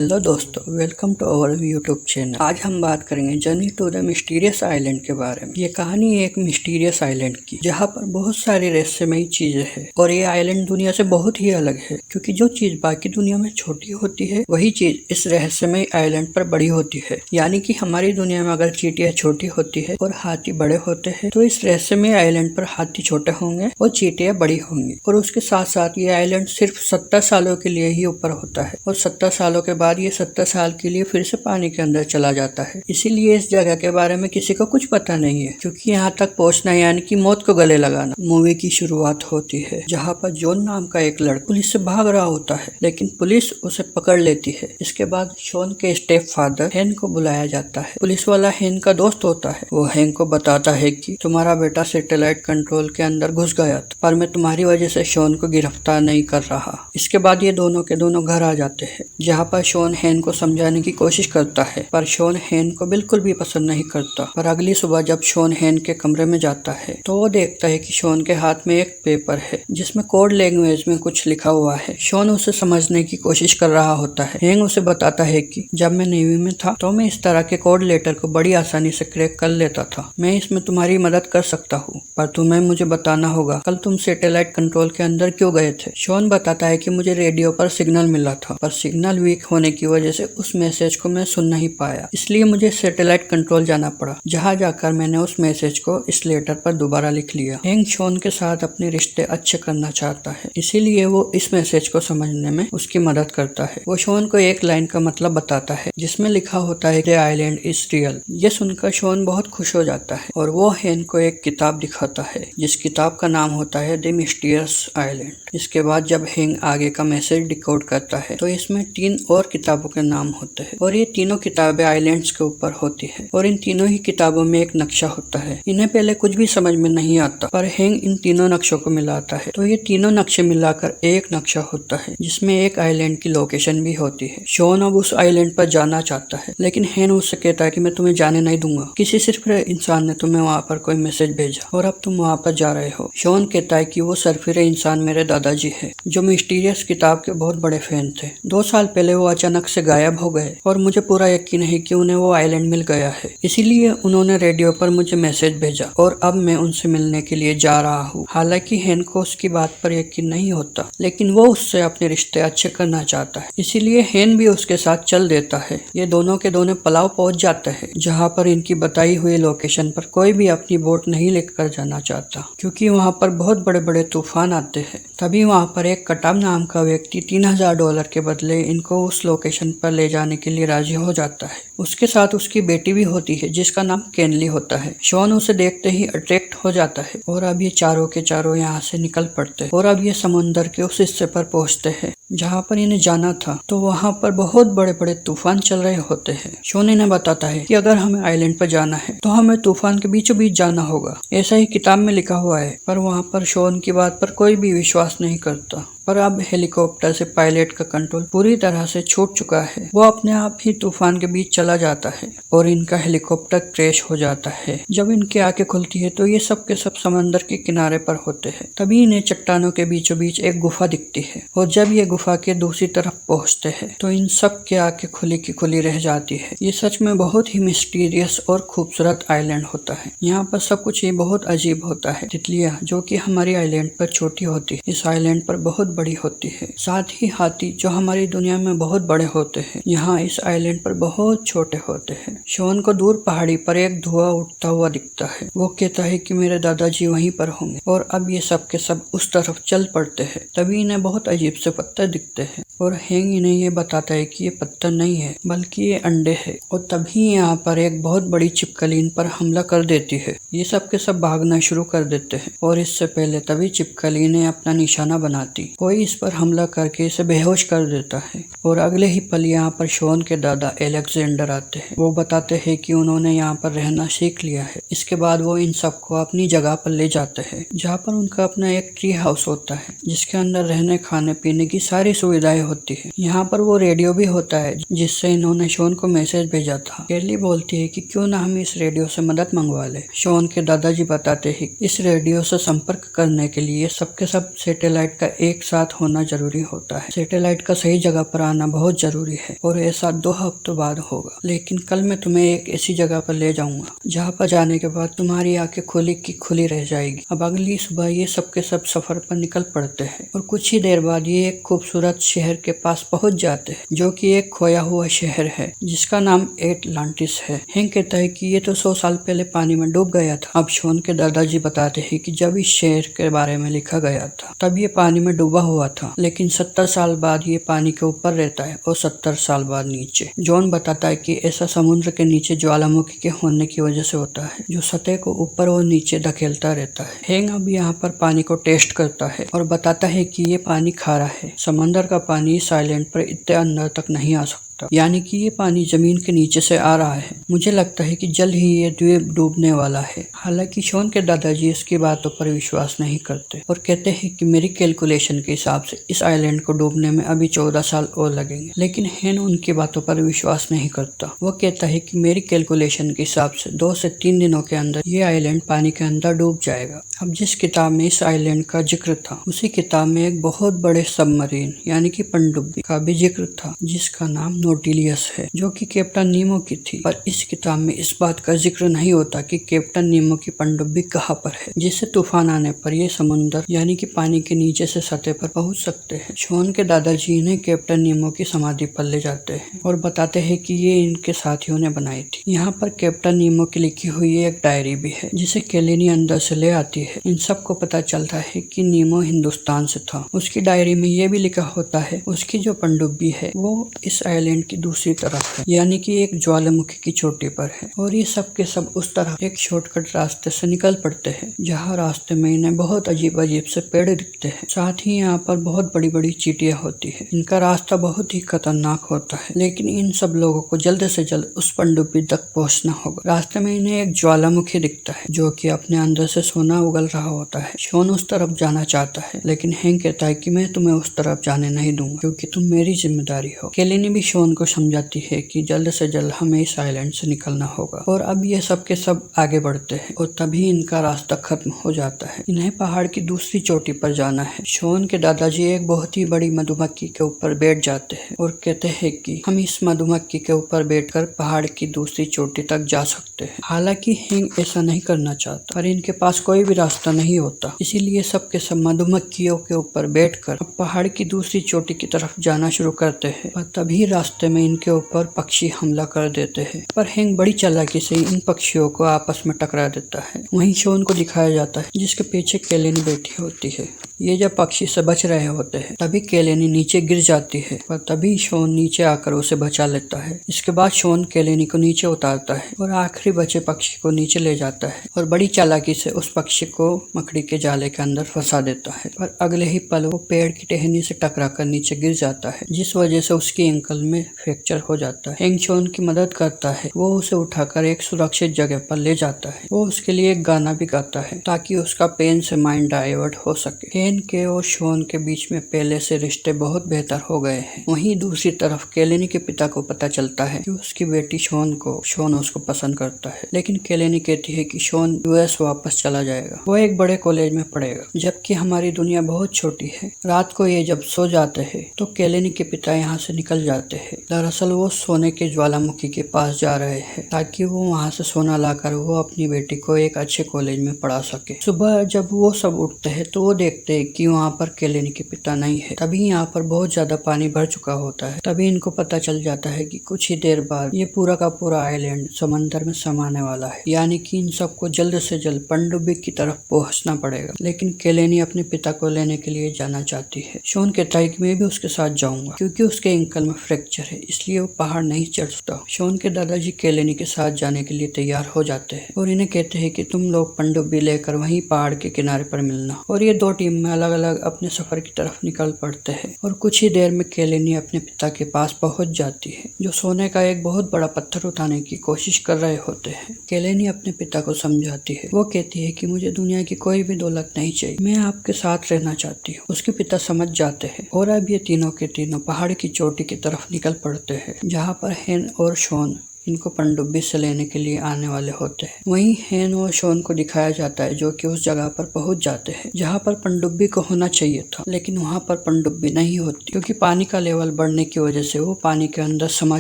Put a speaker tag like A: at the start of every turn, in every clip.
A: Hello दोस्तों, welcome to our YouTube channel. आज हम बात करेंगे journey to the mysterious island के बारे में। ये कहानी है एक मिस्टीरियस आइलैंड की, जहाँ पर बहुत सारी रहस्यमयी चीजें हैं और ये आइलैंड दुनिया से बहुत ही अलग है, क्योंकि जो चीज बाकी दुनिया में छोटी होती है वही चीज इस रहस्यमयी आइलैंड पर बड़ी होती है। यानी कि हमारी दुनिया में अगर चींटियां छोटी होती है और हाथी बड़े होते हैं, तो इस रहस्यमयी आइलैंड पर हाथी छोटे होंगे और चींटियां बड़ी होंगी। और उसके साथ साथ ये आइलैंड सिर्फ 70 सालों के लिए ही ऊपर होता है और 70 सालों के बाद ये 70 साल के लिए फिर से पानी के अंदर चला जाता है। इसीलिए इस जगह के बारे में किसी को कुछ पता नहीं है, क्योंकि यहाँ तक पहुँचना यानी कि मौत को गले लगाना। मूवी की शुरुआत होती है जहाँ पर जॉन नाम का एक लड़का पुलिस से भाग रहा होता है, लेकिन पुलिस उसे पकड़ लेती है। इसके बाद शॉन के स्टेप फादर हैन को बुलाया जाता है। पुलिस वाला हैन का दोस्त होता है। वो हैन को बताता है कि तुम्हारा बेटा सैटेलाइट कंट्रोल के अंदर घुस गया था, पर मैं तुम्हारी वजह से शॉन को गिरफ्तार नहीं कर रहा। इसके बाद ये दोनों के दोनों घर आ जाते हैं, जहाँ पर शॉन हैन को समझाने की कोशिश करता है, पर शॉन हैन को बिल्कुल भी पसंद नहीं करता। पर अगली सुबह जब शॉन हैन के कमरे में जाता है तो वो देखता है कि शॉन के हाथ में एक पेपर है जिसमें कोड लैंग्वेज में कुछ लिखा हुआ है। शॉन उसे समझने की कोशिश कर रहा होता है। हैन उसे बताता है कि जब मैं नेवी में था तो मैं इस तरह के कोड लेटर को बड़ी आसानी से क्रैक कर लेता था। मैं इसमें तुम्हारी मदद कर सकता हूँ, पर तुम्हें मुझे बताना होगा कल तुम सैटेलाइट कंट्रोल के अंदर क्यों गए थे। शॉन बताता है कि मुझे रेडियो पर सिग्नल मिला था, पर सिग्नल वीक होने की वजह से उस मैसेज को मैं सुन नहीं पाया, इसलिए मुझे सैटेलाइट कंट्रोल जाना पड़ा, जहाँ जाकर मैंने उस मैसेज को इस लेटर पर दोबारा लिख लिया। हैंक शॉन के साथ अपने रिश्ते अच्छे करना चाहता है, इसीलिए वो इस मैसेज को समझने में उसकी मदद करता है। वो शॉन को एक लाइन का मतलब बताता है जिसमें लिखा होता है द आइलैंड इज रियल। ये सुनकर शॉन बहुत खुश हो जाता है और वो हैंक को एक किताब दिखाता है जिस किताब का नाम होता है द मिस्टीरियस आइलैंड। इसके बाद जब हैंक आगे का मैसेज डिकोड करता है तो इसमें 3 और किताबों के नाम होते हैं और ये तीनों किताबें आइलैंड्स के ऊपर होती है और इन तीनों ही किताबों में एक नक्शा होता है। इन्हें पहले कुछ भी समझ में नहीं आता, पर हैंक इन तीनों नक्शों को मिलाता है तो ये तीनों नक्शे मिलाकर एक नक्शा होता है जिसमें एक आइलैंड की लोकेशन भी होती है। शॉन अब उस आइलैंड पर जाना चाहता है, लेकिन हैंक उससे कहता है कि मैं तुम्हें जाने नहीं दूंगा। किसी सिर्फिरे इंसान ने तुम्हें वहाँ पर कोई मैसेज भेजा और अब तुम वहाँ पर जा रहे हो। शॉन कहता है कि वो सिर्फिरे इंसान मेरे दादाजी है, जो मिस्टीरियस किताब के बहुत बड़े फैन थे। 2 साल पहले वो अचानक से गायब हो गए और मुझे पूरा यकीन है कि उन्हें वो आइलैंड मिल गया है, इसीलिए उन्होंने रेडियो पर मुझे मैसेज भेजा और अब मैं उनसे मिलने के लिए जा रहा हूँ। हालांकि हैंक को उसकी बात पर यकीन नहीं होता, लेकिन वो उससे अपने रिश्ते अच्छे करना चाहता है, इसीलिए हैंक भी उसके साथ चल देता है। ये दोनों के दोनों पलाव पहुंच जाते हैं, जहाँ पर इनकी बताई हुई लोकेशन पर कोई भी अपनी बोट नहीं लेकर जाना चाहता, क्योंकि वहाँ पर बहुत बड़े बड़े तूफान आते हैं। तभी वहाँ पर एक कटाम नाम का व्यक्ति $3000 के बदले इनको उस लोकेशन पर ले जाने के लिए राजी हो जाता है। उसके साथ उसकी बेटी भी होती है जिसका नाम केनली होता है। शॉन उसे देखते ही अट्रैक्ट हो जाता है और अब ये चारों के चारों यहाँ से निकल पड़ते हैं और अब ये समुंदर के उस हिस्से पर पहुँचते हैं जहाँ पर इन्हें जाना था। तो वहाँ पर बहुत बड़े बड़े तूफान चल रहे होते हैं। शॉन इन्हें बताता है कि अगर हमें आइलैंड पर जाना है तो हमें तूफान के बीचों बीच जाना होगा, ऐसा ही किताब में लिखा हुआ है। पर वहाँ पर शॉन की बात पर कोई भी विश्वास नहीं करता। पर अब हेलीकॉप्टर से पायलट का कंट्रोल पूरी तरह से छूट चुका है। वो अपने आप ही तूफान के बीच चला जाता है और इनका हेलीकॉप्टर क्रैश हो जाता है। जब इनकी आंखें खुलती है तो ये सब के सब समंदर के किनारे पर होते हैं। तभी इन्हें चट्टानों के बीचों बीच एक गुफा दिखती है और जब ये गुफा के दूसरी तरफ पहुंचते हैं तो इन सब के आंखें खुली की खुली रह जाती है। ये सच में बहुत ही मिस्टीरियस और खूबसूरत आइलैंड होता है। यहाँ पर सब कुछ ही बहुत अजीब होता है। तितलियाँ जो कि हमारी आइलैंड पर छोटी होती है, इस आइलैंड पर बहुत बड़ी होती है। साथ ही हाथी जो हमारी दुनिया में बहुत बड़े होते हैं, यहाँ इस आइलैंड पर बहुत छोटे होते हैं। शॉन को दूर पहाड़ी पर एक धुआं उठता हुआ दिखता है। वो कहता है कि मेरे दादाजी वहीं पर होंगे और अब ये सब के सब उस तरफ चल पड़ते हैं। तभी इन्हें बहुत अजीब से पत्थर दिखते हैं और हैंक इन्हें ये बताता है कि ये पत्थर नहीं है बल्कि ये अंडे है। और तभी यहाँ पर एक बहुत बड़ी छिपकली इन पर हमला कर देती है। ये सब के सब भागना शुरू कर देते हैं और इससे पहले तभी छिपकली ने अपना निशाना बनाती कोई इस पर हमला करके इसे बेहोश कर देता है और अगले ही पल यहाँ पर शॉन के दादा अलेक्जेंडर आते हैं। वो बताते हैं कि उन्होंने यहाँ पर रहना सीख लिया है। इसके बाद वो इन सबको अपनी जगह पर ले जाते हैं, जहाँ पर उनका अपना एक ट्री हाउस होता है जिसके अंदर रहने खाने पीने की सारी सुविधाएं होती है। यहाँ पर वो रेडियो भी होता है जिससे इन्होंने शॉन को मैसेज भेजा था। केली बोलती है कि क्यों ना हम इस रेडियो से मदद मंगवा ले। शॉन के दादाजी बताते हैं इस रेडियो से संपर्क करने के लिए सबके सब सैटेलाइट का एक साथ होना जरूरी होता है। सैटेलाइट का सही जगह पर आना बहुत जरूरी है और ऐसा 2 हफ्तों बाद होगा। लेकिन कल मैं तुम्हें एक ऐसी जगह पर ले जाऊंगा जहाँ पर जाने के बाद तुम्हारी आंखें खुली की खुली रह जाएगी। अब अगली सुबह ये सबके सब सफर पर निकल पड़ते हैं और कुछ ही देर बाद ये एक खूबसूरत शहर के पास पहुंच जाते हैं जो कि एक खोया हुआ शहर है जिसका नाम एटलांटिस है। हैंक कहता है कि ये तो 100 साल पहले पानी में डूब गया था। अब शॉन के दादाजी बताते हैं कि जब इस शहर के बारे में लिखा गया था तब ये पानी में डूबा हुआ था, लेकिन 70 साल बाद ये पानी के ऊपर रहता है और 70 साल बाद नीचे। जॉन बताता है कि ऐसा समुद्र के नीचे ज्वालामुखी के होने की वजह से होता है जो सतह को ऊपर और नीचे धकेलता रहता है। हैंक अब यहाँ पर पानी को टेस्ट करता है और बताता है कि ये पानी खारा है। समंदर का पानी इस आइलैंड पर इतने अंदर तक नहीं आ सकता, यानी कि ये पानी जमीन के नीचे से आ रहा है। मुझे लगता है कि जल्द ही ये द्वीप डूबने वाला है। हालांकि शॉन के दादाजी इसकी बातों पर विश्वास नहीं करते और कहते हैं कि मेरी कैलकुलेशन के हिसाब से इस आइलैंड को डूबने में अभी 14 साल और लगेंगे। लेकिन हैन उनकी बातों पर विश्वास नहीं करता। वो कहता है कि मेरी कैलकुलेशन के हिसाब से 2 से 3 दिनों के अंदर ये आइलैंड पानी के अंदर डूब जाएगा। अब जिस किताब में इस आइलैंड का जिक्र था उसी किताब में एक बहुत बड़े सबमरीन यानी कि पनडुब्बी का भी जिक्र था जिसका नाम नोटिलियस है जो कि कैप्टन नीमो की थी। पर इस किताब में इस बात का जिक्र नहीं होता कि कैप्टन नीमो की पनडुब्बी कहाँ पर है जिससे तूफान आने पर ये समुद्र यानी कि पानी के नीचे से सतह पर पहुंच सकते हैं। शॉन के दादाजी इन्हें कैप्टन नीमो की समाधि पर ले जाते हैं और बताते हैं कि ये इनके साथियों ने बनाई थी। यहाँ पर कैप्टन नीमो की लिखी हुई एक डायरी भी है जिसे केलेनी अंदर से ले आती है। इन सबको पता चलता है कि नीमो हिंदुस्तान से था। उसकी डायरी में ये भी लिखा होता है उसकी जो पनडुब्बी है वो इस आइलैंड की दूसरी तरफ है यानी कि एक ज्वालामुखी की चोटी पर है। और ये सब के सब उस तरफ एक शॉर्टकट रास्ते से निकल पड़ते हैं जहाँ रास्ते में इन्हें बहुत अजीब अजीब से पेड़ दिखते हैं। साथ ही यहाँ पर बहुत बड़ी बड़ी चींटियां होती है। इनका रास्ता बहुत ही खतरनाक होता है लेकिन इन सब लोगों को जल्द से जल्द उस पनडुब्बी तक पहुँचना होगा। रास्ते में इन्हें एक ज्वालामुखी दिखता है जो कि अपने अंदर से सोना उगल रहा होता है। शॉन उस तरफ जाना चाहता है लेकिन हैंक कहता है कि मैं तुम्हें उस तरफ जाने नहीं दूंगा क्योंकि तुम मेरी जिम्मेदारी हो। केलेनी भी शॉन को समझाती है कि जल्द से जल्द हमें इस आइलैंड से निकलना होगा। और अब ये सब के सब आगे बढ़ते हैं और तभी इनका रास्ता खत्म हो जाता है। इन्हें पहाड़ की दूसरी चोटी पर जाना है। शॉन के दादाजी एक बहुत ही बड़ी मधुमक्खी के ऊपर बैठ जाते हैं और कहते हैं कि हम इस मधुमक्खी के ऊपर बैठकर पहाड़ की दूसरी चोटी तक जा सकते हैं। हालांकि हैंक ऐसा नहीं करना चाहता पर इनके पास कोई भी रास्ता नहीं होता, इसीलिए सबके सब मधुमक्खियों के ऊपर बैठकर पहाड़ की दूसरी चोटी की तरफ जाना शुरू करते हैं। पर तभी रास्ते में इनके ऊपर पक्षी हमला कर देते हैं पर हैंक बड़ी चालाकी से इन पक्षियों को आपस में टकरा देता है। वहीं शॉन को दिखाया जाता है जिसके पीछे केलेनी बैठी होती है। ये जब पक्षी से बच रहे होते हैं तभी केलेनी नीचे गिर जाती है पर तभी शॉन नीचे आकर उसे बचा लेता है। इसके बाद शॉन केलेनी को नीचे उतारता है और आखिरी बचे पक्षी को नीचे ले जाता है और बड़ी चालाकी से उस पक्षी को मकड़ी के जाले के अंदर फंसा देता है। पर अगले ही पल वो पेड़ की टहनी से टकराकर नीचे गिर जाता है जिस वजह से उसकी एंकल में फ्रैक्चर हो जाता है। हैंक शॉन की मदद करता है। वो उसे उठाकर एक सुरक्षित जगह पर ले जाता है। वो उसके लिए एक गाना भी गाता है ताकि उसका पेन से माइंड डाइवर्ट हो सके। हैंक के और शॉन के बीच में पहले से रिश्ते बहुत बेहतर हो गए हैं। वहीं दूसरी तरफ केलेनी के पिता को पता चलता है कि उसकी बेटी शॉन उसको पसंद करता है लेकिन केलेनी कहती है कि शॉन यूएस वापस चला जाएगा, वो एक बड़े कॉलेज में पढ़ेगा जबकि हमारी दुनिया बहुत छोटी है। रात को ये जब सो जाते हैं तो केलेनी के पिता यहाँ से निकल जाते हैं। दरअसल वो सोने के ज्वालामुखी के पास जा रहे हैं ताकि वो वहाँ से सोना लाकर वो अपनी बेटी को एक अच्छे कॉलेज में पढ़ा सके। सुबह जब वो सब उठते हैं तो वो देखते हैं कि वहाँ पर केलेनी के पिता नहीं है। तभी यहाँ पर बहुत ज्यादा पानी भर चुका होता है। तभी इनको पता चल जाता है कि कुछ ही देर बाद ये पूरा का पूरा आइलैंड समंदर में समाने वाला है, यानी कि इन सबको जल्द से जल्द पनडुब्बी की तरफ पहुंचना पड़ेगा। लेकिन केलेनी अपने पिता को लेने के लिए जाना चाहती है। शॉन कहता है कि मैं भी उसके साथ जाऊंगा क्योंकि उसके एंकल में फ्रैक्चर है, इसलिए वो पहाड़ नहीं चढ़ सकता। शॉन के दादाजी केलेनी के साथ जाने के लिए तैयार हो जाते हैं और इन्हें कहते हैं कि तुम लोग पनडुब्बी लेकर वहीं पहाड़ के किनारे पर मिलना। और ये 2 टीम में में अलग अलग अपने सफर की तरफ निकल पड़ते हैं और कुछ ही देर में केलेनी अपने पिता के पास पहुंच जाती है, जो सोने का एक बहुत बड़ा पत्थर उठाने की कोशिश कर रहे होते हैं। केलेनी अपने पिता को समझाती है। वो कहती है कि मुझे दुनिया की कोई भी दौलत नहीं चाहिए, मैं आपके साथ रहना चाहती हूँ। उसके पिता समझ जाते हैं और अब ये तीनों के तीनों पहाड़ की चोटी की तरफ निकल पड़ते हैं, जहाँ पर हेन और शॉन इनको पनडुब्बी से लेने के लिए आने वाले होते हैं। वहीं हेन और शॉन को दिखाया जाता है जो कि उस जगह पर पहुंच जाते हैं जहां पर पनडुब्बी को होना चाहिए था, लेकिन वहां पर पनडुब्बी नहीं होती क्योंकि पानी का लेवल बढ़ने की वजह से वो पानी के अंदर समा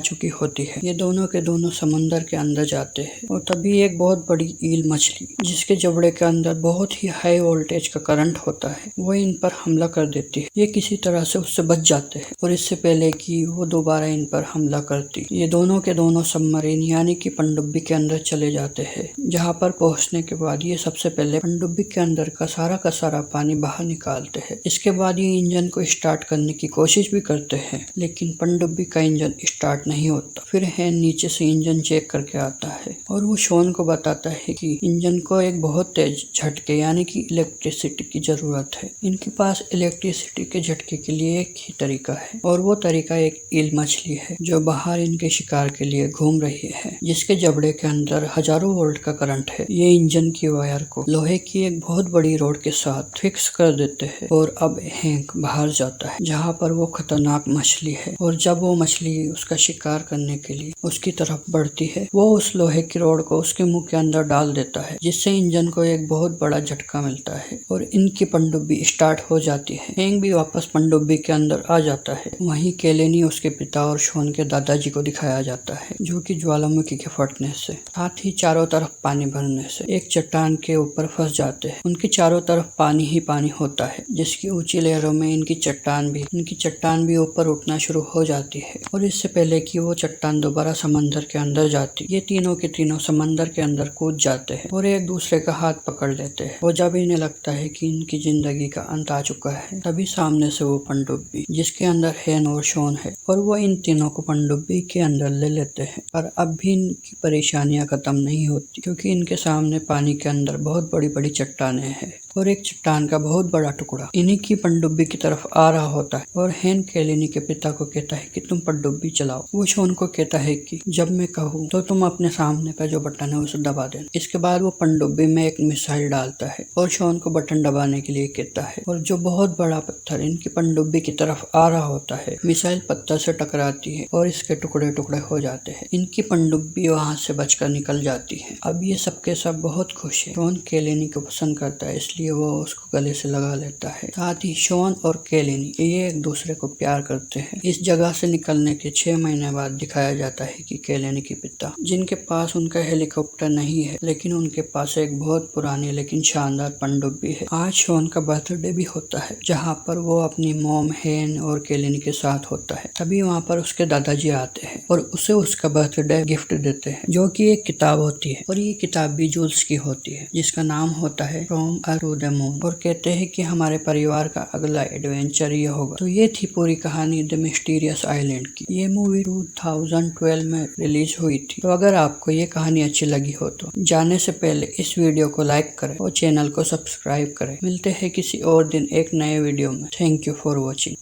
A: चुकी होती है। ये दोनों के दोनों समुंदर के अंदर जाते हैं और तभी एक बहुत बड़ी ईल मछली, जिसके जबड़े के अंदर बहुत ही हाई वोल्टेज का करंट होता है, वो इन पर हमला कर देती है। ये किसी तरह से उससे बच जाते हैं और इससे पहले कि वो दोबारा इन पर हमला करती, ये दोनों के दोनों सबमरीन यानी कि पनडुब्बी के अंदर चले जाते हैं, जहां पर पहुंचने के बाद ये सबसे पहले पनडुब्बी के अंदर का सारा पानी बाहर निकालते हैं। इसके बाद ये इंजन को स्टार्ट करने की कोशिश भी करते हैं, लेकिन पनडुब्बी का इंजन स्टार्ट नहीं होता। फिर हैन नीचे से इंजन चेक करके आता है और वो शॉन को बताता है कि इंजन को एक बहुत तेज झटके यानी कि इलेक्ट्रिसिटी की जरूरत है। इनके पास इलेक्ट्रिसिटी के झटके के लिए एक ही तरीका है और वो तरीका एक ईल मछली है जो बाहर इनके शिकार के लिए घूम रही है, जिसके जबड़े के अंदर हजारों वोल्ट का करंट है। ये इंजन की वायर को लोहे की एक बहुत बड़ी रोड के साथ फिक्स कर देते हैं और अब हैंक बाहर जाता है जहाँ पर वो खतरनाक मछली है, और जब वो मछली उसका शिकार करने के लिए उसकी तरफ बढ़ती है, वो उस लोहे की रोड को उसके मुंह के अंदर डाल देता है, जिससे इंजन को एक बहुत बड़ा झटका मिलता है और इनकी पनडुब्बी स्टार्ट हो जाती है। हैंक भी वापस पनडुब्बी के अंदर आ जाता है। वहीं केलेनी उसके पिता और शॉन के दादाजी को दिखाया जाता है, जो कि ज्वालामुखी के फटने से, साथ ही चारों तरफ पानी भरने से एक चट्टान के ऊपर फंस जाते हैं। उनके चारों तरफ पानी ही पानी होता है, जिसकी ऊंची लहरों में इनकी चट्टान भी ऊपर उठना शुरू हो जाती है और इससे पहले कि वो चट्टान दोबारा समंदर के अंदर जाती, ये तीनों के तीनों समंदर के अंदर कूद जाते हैं और एक दूसरे का हाथ पकड़ लेते हैं। और जब इन्हें लगता है कि इनकी जिंदगी का अंत आ चुका है, तभी सामने से वो पनडुब्बी, जिसके अंदर हैन और शॉन है, और वो इन तीनों को पनडुब्बी के अंदर ले लेते हैं। पर अब भी इनकी परेशानियां खत्म नहीं होती, क्योंकि इनके सामने पानी के अंदर बहुत बड़ी बड़ी चट्टानें हैं और एक चट्टान का बहुत बड़ा टुकड़ा इन्हीं की पनडुब्बी की तरफ आ रहा होता है। और हैन केलेनी के पिता को कहता है कि तुम पनडुब्बी चलाओ। वो शॉन को कहता है कि जब मैं कहूँ तो तुम अपने सामने का जो बटन है उसे दबा देना। इसके बाद वो पनडुब्बी में एक मिसाइल डालता है और शॉन को बटन दबाने के लिए कहता है, और जो बहुत बड़ा पत्थर इनकी पनडुब्बी की तरफ आ रहा होता है, मिसाइल पत्थर से टकराती है और इसके टुकड़े टुकड़े हो जाते हैं। इनकी पनडुब्बी वहां से बचकर निकल जाती है। अब ये सबके सब बहुत खुश है। शॉन केलेनी को पसंद करता है, इसलिए वो उसको गले से लगा लेता है। साथ ही शॉन और केलेनी ये एक दूसरे को प्यार करते हैं। इस जगह से निकलने के 6 महीने बाद दिखाया जाता है कि केलेनी के पिता, जिनके पास उनका हेलीकॉप्टर नहीं है, लेकिन उनके पास एक बहुत पुरानी लेकिन शानदार पनडुब्बी है। आज शॉन का बर्थडे भी होता है, जहाँ पर वो अपनी मॉम, हैन और केलेनी के साथ होता है। तभी वहाँ पर उसके दादाजी आते हैं और उसे उसका बर्थडे गिफ्ट देते हैं, जो कि एक किताब होती है, और ये किताब भी जूल्स की होती है, जिसका नाम होता है from Earth to the moon, और कहते हैं कि हमारे परिवार का अगला एडवेंचर ये होगा। तो ये थी पूरी कहानी द मिस्टीरियस आइलैंड की। ये मूवी 2012 में रिलीज हुई थी। तो अगर आपको ये कहानी अच्छी लगी हो तो जाने से पहले इस वीडियो को लाइक करें और चैनल को सब्सक्राइब करें। मिलते हैं किसी और दिन एक नए वीडियो में। Thank you for watching.